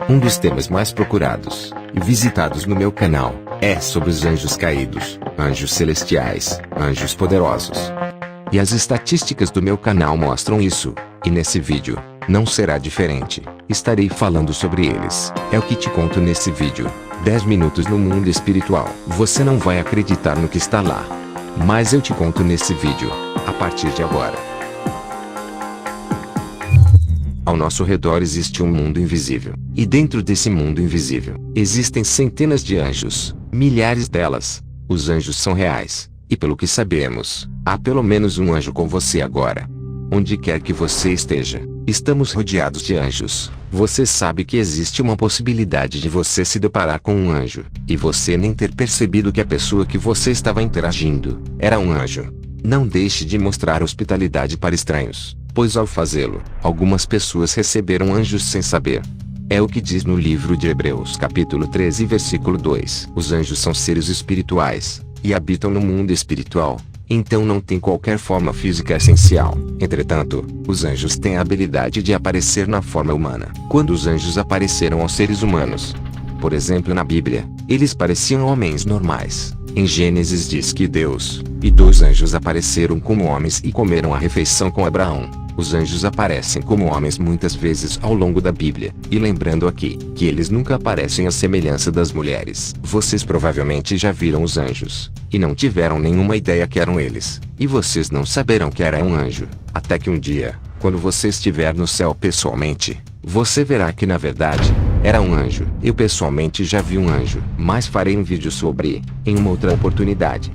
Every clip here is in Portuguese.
Um dos temas mais procurados e visitados no meu canal é sobre os anjos caídos, anjos celestiais, anjos poderosos. E as estatísticas do meu canal mostram isso, e nesse vídeo não será diferente. Estarei falando sobre eles. É o que te conto nesse vídeo. 10 minutos no mundo espiritual. Você não vai acreditar no que está lá, mas eu te conto nesse vídeo, a partir de agora. Ao nosso redor existe um mundo invisível. E dentro desse mundo invisível, existem centenas de anjos, milhares delas. Os anjos são reais. E pelo que sabemos, há pelo menos um anjo com você agora. Onde quer que você esteja, estamos rodeados de anjos. Você sabe que existe uma possibilidade de você se deparar com um anjo, e você nem ter percebido que a pessoa que você estava interagindo era um anjo. Não deixe de mostrar hospitalidade para estranhos, pois ao fazê-lo, algumas pessoas receberam anjos sem saber. É o que diz no livro de Hebreus capítulo 13 versículo 2. Os anjos são seres espirituais, e habitam no mundo espiritual, então não tem qualquer forma física essencial. Entretanto, os anjos têm a habilidade de aparecer na forma humana. Quando os anjos apareceram aos seres humanos, por exemplo na Bíblia, eles pareciam homens normais. Em Gênesis diz que Deus e 2 anjos apareceram como homens e comeram a refeição com Abraão. Os anjos aparecem como homens muitas vezes ao longo da Bíblia, e lembrando aqui, que eles nunca aparecem à semelhança das mulheres. Vocês provavelmente já viram os anjos, e não tiveram nenhuma ideia que eram eles, e vocês não saberão que era um anjo, até que um dia, quando você estiver no céu pessoalmente, você verá que na verdade, era um anjo. Eu pessoalmente já vi um anjo, mas farei um vídeo sobre, em uma outra oportunidade.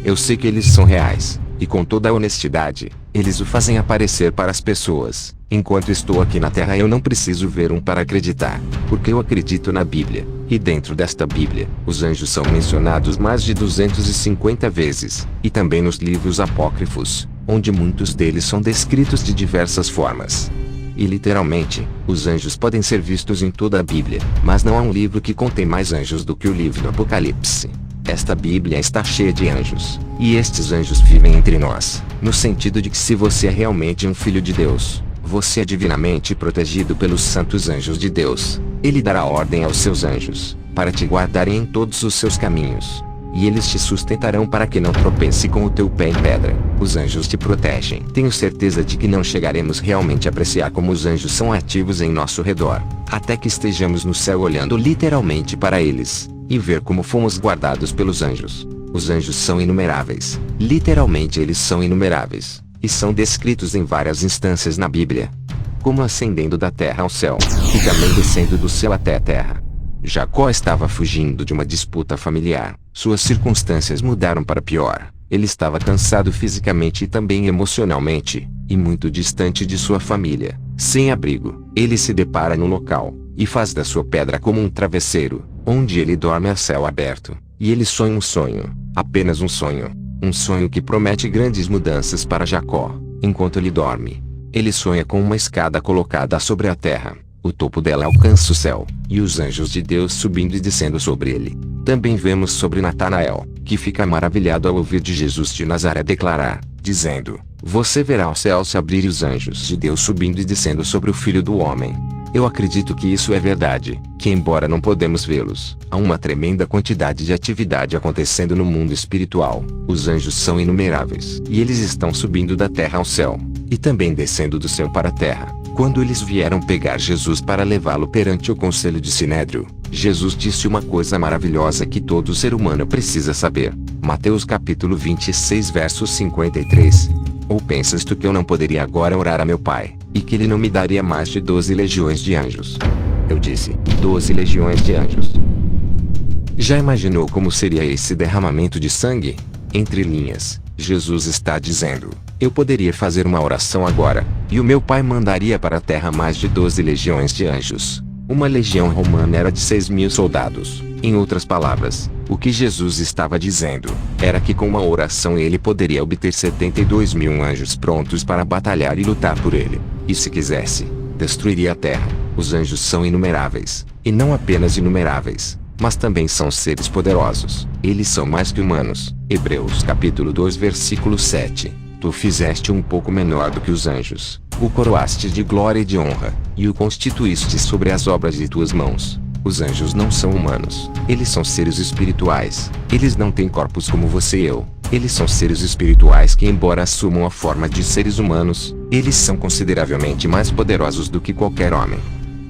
Eu sei que eles são reais, e com toda a honestidade, eles o fazem aparecer para as pessoas. Enquanto estou aqui na Terra eu não preciso ver um para acreditar, porque eu acredito na Bíblia, e dentro desta Bíblia, os anjos são mencionados mais de 250 vezes, e também nos livros apócrifos, onde muitos deles são descritos de diversas formas. E literalmente, os anjos podem ser vistos em toda a Bíblia, mas não há um livro que contém mais anjos do que o livro do Apocalipse. Esta Bíblia está cheia de anjos, e estes anjos vivem entre nós, no sentido de que se você é realmente um filho de Deus, você é divinamente protegido pelos santos anjos de Deus. Ele dará ordem aos seus anjos, para te guardarem em todos os seus caminhos, e eles te sustentarão para que não tropece com o teu pé em pedra. Os anjos te protegem. Tenho certeza de que não chegaremos realmente a apreciar como os anjos são ativos em nosso redor, até que estejamos no céu olhando literalmente para eles, e ver como fomos guardados pelos anjos. Os anjos são inumeráveis. Literalmente eles são inumeráveis, e são descritos em várias instâncias na Bíblia, como ascendendo da terra ao céu, e também descendo do céu até a terra. Jacó estava fugindo de uma disputa familiar. Suas circunstâncias mudaram para pior. Ele estava cansado fisicamente e também emocionalmente, e muito distante de sua família, sem abrigo. Ele se depara no local, e faz da sua pedra como um travesseiro, onde ele dorme a céu aberto. E ele sonha um sonho, apenas um sonho que promete grandes mudanças para Jacó. Enquanto ele dorme, ele sonha com uma escada colocada sobre a terra. O topo dela alcança o céu, e os anjos de Deus subindo e descendo sobre ele. Também vemos sobre Natanael, que fica maravilhado ao ouvir de Jesus de Nazaré declarar, dizendo: você verá o céu se abrir e os anjos de Deus subindo e descendo sobre o Filho do Homem. Eu acredito que isso é verdade, que embora não podemos vê-los, há uma tremenda quantidade de atividade acontecendo no mundo espiritual. Os anjos são inumeráveis, e eles estão subindo da terra ao céu, e também descendo do céu para a terra. Quando eles vieram pegar Jesus para levá-lo perante o conselho de Sinédrio, Jesus disse uma coisa maravilhosa que todo ser humano precisa saber. Mateus capítulo 26 verso 53. Ou pensas tu que eu não poderia agora orar a meu Pai, e que ele não me daria mais de 12 legiões de anjos? Eu disse, 12 legiões de anjos. Já imaginou como seria esse derramamento de sangue? Entre linhas, Jesus está dizendo, eu poderia fazer uma oração agora, e o meu Pai mandaria para a terra mais de 12 legiões de anjos. Uma legião romana era de 6.000 soldados. Em outras palavras, o que Jesus estava dizendo era que com uma oração ele poderia obter 72.000 anjos prontos para batalhar e lutar por ele. E se quisesse, destruiria a terra. Os anjos são inumeráveis, e não apenas inumeráveis, mas também são seres poderosos. Eles são mais que humanos. Hebreus capítulo 2 versículo 7. Tu fizeste um pouco menor do que os anjos, o coroaste de glória e de honra. e o constituíste sobre as obras de tuas mãos. Os anjos não são humanos, eles são seres espirituais. Eles não têm corpos como você e eu. Eles são seres espirituais que, embora assumam a forma de seres humanos, eles são consideravelmente mais poderosos do que qualquer homem.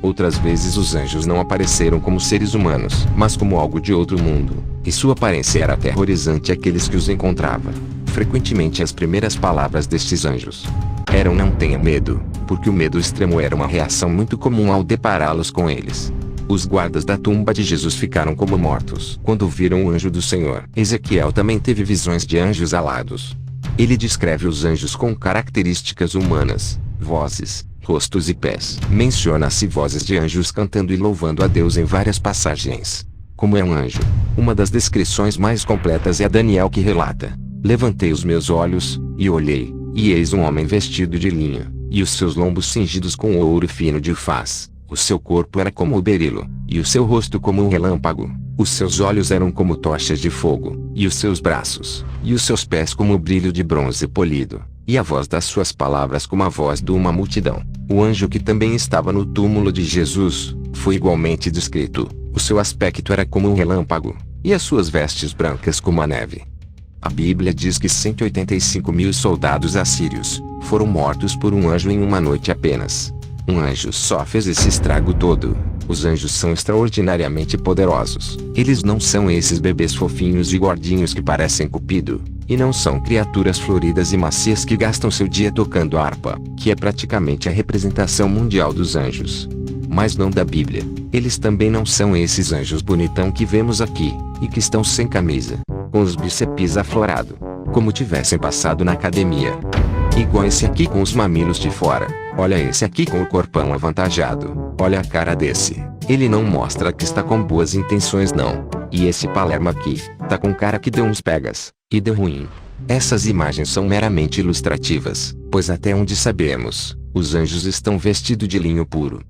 Outras vezes os anjos não apareceram como seres humanos, mas como algo de outro mundo, e sua aparência era aterrorizante àqueles que os encontravam. Frequentemente as primeiras palavras destes anjos eram: não tenha medo, porque o medo extremo era uma reação muito comum ao depará-los com eles. Os guardas da tumba de Jesus ficaram como mortos quando viram o anjo do Senhor. Ezequiel também teve visões de anjos alados. Ele descreve os anjos com características humanas, vozes, rostos e pés. Menciona-se vozes de anjos cantando e louvando a Deus em várias passagens. Como é um anjo? Uma das descrições mais completas é a Daniel, que relata: levantei os meus olhos, e olhei, e eis um homem vestido de linho, e os seus lombos cingidos com ouro fino de Ufaz. O seu corpo era como o berilo, e o seu rosto como um relâmpago. Os seus olhos eram como tochas de fogo, e os seus braços, e os seus pés como o brilho de bronze polido, e a voz das suas palavras como a voz de uma multidão. O anjo que também estava no túmulo de Jesus foi igualmente descrito. O seu aspecto era como um relâmpago, e as suas vestes brancas como a neve. A Bíblia diz que 185.000 soldados assírios foram mortos por um anjo em uma noite apenas. Um anjo só fez esse estrago todo. Os anjos são extraordinariamente poderosos. Eles não são esses bebês fofinhos e gordinhos que parecem Cupido, e não são criaturas floridas e macias que gastam seu dia tocando harpa, que é praticamente a representação mundial dos anjos. Mas não da Bíblia. Eles também não são esses anjos bonitão que vemos aqui, e que estão sem camisa, com os bíceps aflorados, como tivessem passado na academia. Igual esse aqui com os mamilos de fora. Olha esse aqui com o corpão avantajado. Olha a cara desse. Ele não mostra que está com boas intenções não. E esse Palermo aqui, tá com cara que deu uns pegas, e deu ruim. Essas imagens são meramente ilustrativas, pois até onde sabemos, os anjos estão vestidos de linho puro.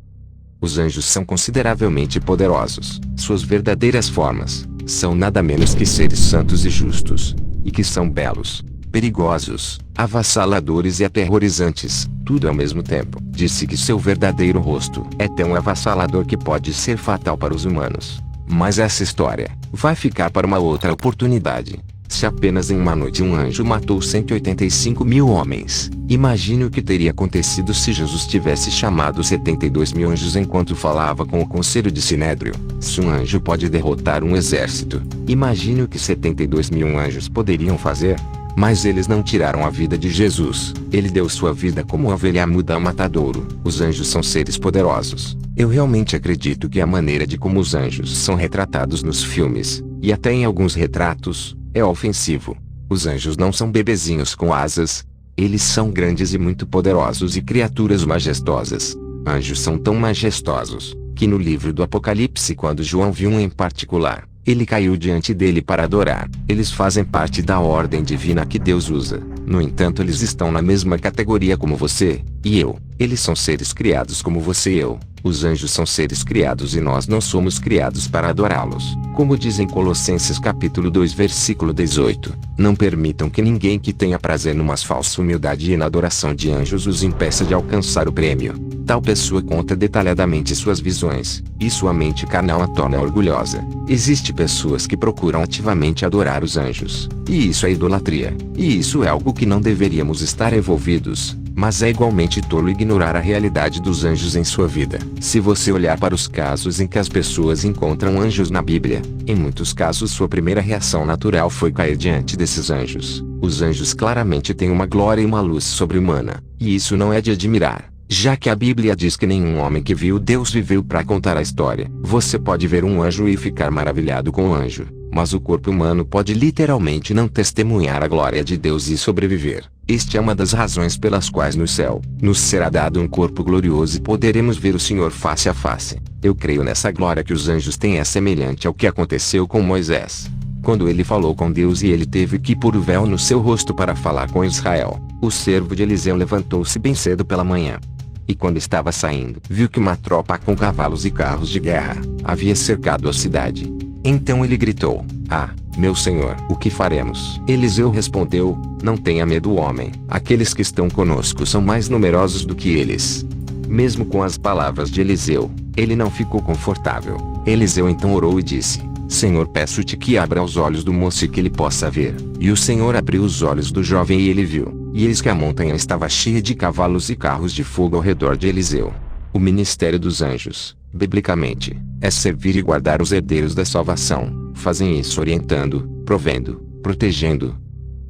Os anjos são consideravelmente poderosos. Suas verdadeiras formas são nada menos que seres santos e justos, e que são belos, perigosos, avassaladores e aterrorizantes, tudo ao mesmo tempo. Disse que seu verdadeiro rosto é tão avassalador que pode ser fatal para os humanos. Mas essa história vai ficar para uma outra oportunidade. Se apenas em uma noite um anjo matou 185.000 homens, imagine o que teria acontecido se Jesus tivesse chamado 72.000 anjos enquanto falava com o conselho de Sinédrio. Se um anjo pode derrotar um exército, imagine o que 72.000 anjos poderiam fazer. Mas eles não tiraram a vida de Jesus. Ele deu sua vida como ovelha muda ao matadouro. Os anjos são seres poderosos. Eu realmente acredito que a maneira de como os anjos são retratados nos filmes, e até em alguns retratos, é ofensivo. Os anjos não são bebezinhos com asas. Eles são grandes e muito poderosos e criaturas majestosas. Anjos são tão majestosos, que no livro do Apocalipse, quando João viu um em particular, ele caiu diante dele para adorar. Eles fazem parte da ordem divina que Deus usa. No entanto, eles estão na mesma categoria como você e eu. Eles são seres criados como você e eu. Os anjos são seres criados e nós não somos criados para adorá-los. Como diz em Colossenses capítulo 2 versículo 18, não permitam que ninguém que tenha prazer numa falsa humildade e na adoração de anjos os impeça de alcançar o prêmio. Tal pessoa conta detalhadamente suas visões, e sua mente carnal a torna orgulhosa. Existem pessoas que procuram ativamente adorar os anjos, e isso é idolatria. E isso é algo que não deveríamos estar envolvidos. Mas é igualmente tolo ignorar a realidade dos anjos em sua vida. Se você olhar para os casos em que as pessoas encontram anjos na Bíblia, em muitos casos sua primeira reação natural foi cair diante desses anjos. Os anjos claramente têm uma glória e uma luz sobre-humana, e isso não é de admirar, já que a Bíblia diz que nenhum homem que viu Deus viveu para contar a história. Você pode ver um anjo e ficar maravilhado com o anjo, mas o corpo humano pode literalmente não testemunhar a glória de Deus e sobreviver. Esta é uma das razões pelas quais no céu nos será dado um corpo glorioso e poderemos ver o Senhor face a face. Eu creio nessa glória que os anjos têm, é semelhante ao que aconteceu com Moisés, quando ele falou com Deus e ele teve que pôr o véu no seu rosto para falar com Israel. O servo de Eliseu levantou-se bem cedo pela manhã, e quando estava saindo, viu que uma tropa com cavalos e carros de guerra havia cercado a cidade. Então ele gritou: "Ah, meu senhor, o que faremos?" Eliseu respondeu: "Não tenha medo, homem. Aqueles que estão conosco são mais numerosos do que eles." Mesmo com as palavras de Eliseu, ele não ficou confortável. Eliseu então orou e disse: Senhor, peço-te que abra os olhos do moço e que ele possa ver. E o Senhor abriu os olhos do jovem e ele viu. E eis que a montanha estava cheia de cavalos e carros de fogo ao redor de Eliseu. O ministério dos anjos, biblicamente, é servir e guardar os herdeiros da salvação. Fazem isso orientando, provendo, protegendo.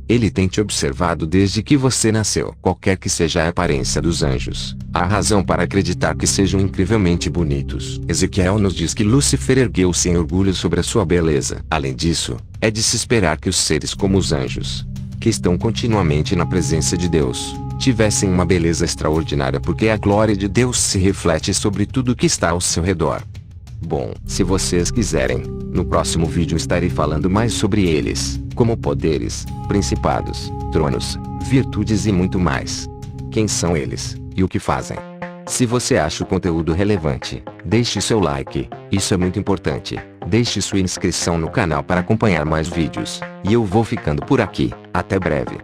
Ele tem te observado desde que você nasceu. Qualquer que seja a aparência dos anjos, há razão para acreditar que sejam incrivelmente bonitos. Ezequiel nos diz que Lúcifer ergueu-se em orgulho sobre a sua beleza. Além disso, é de se esperar que os seres como os anjos, que estão continuamente na presença de Deus, tivessem uma beleza extraordinária porque a glória de Deus se reflete sobre tudo que está ao seu redor. Bom, se vocês quiserem, no próximo vídeo estarei falando mais sobre eles, como poderes, principados, tronos, virtudes e muito mais. Quem são eles, e o que fazem? Se você acha o conteúdo relevante, deixe seu like, isso é muito importante. Deixe sua inscrição no canal para acompanhar mais vídeos. E eu vou ficando por aqui, até breve.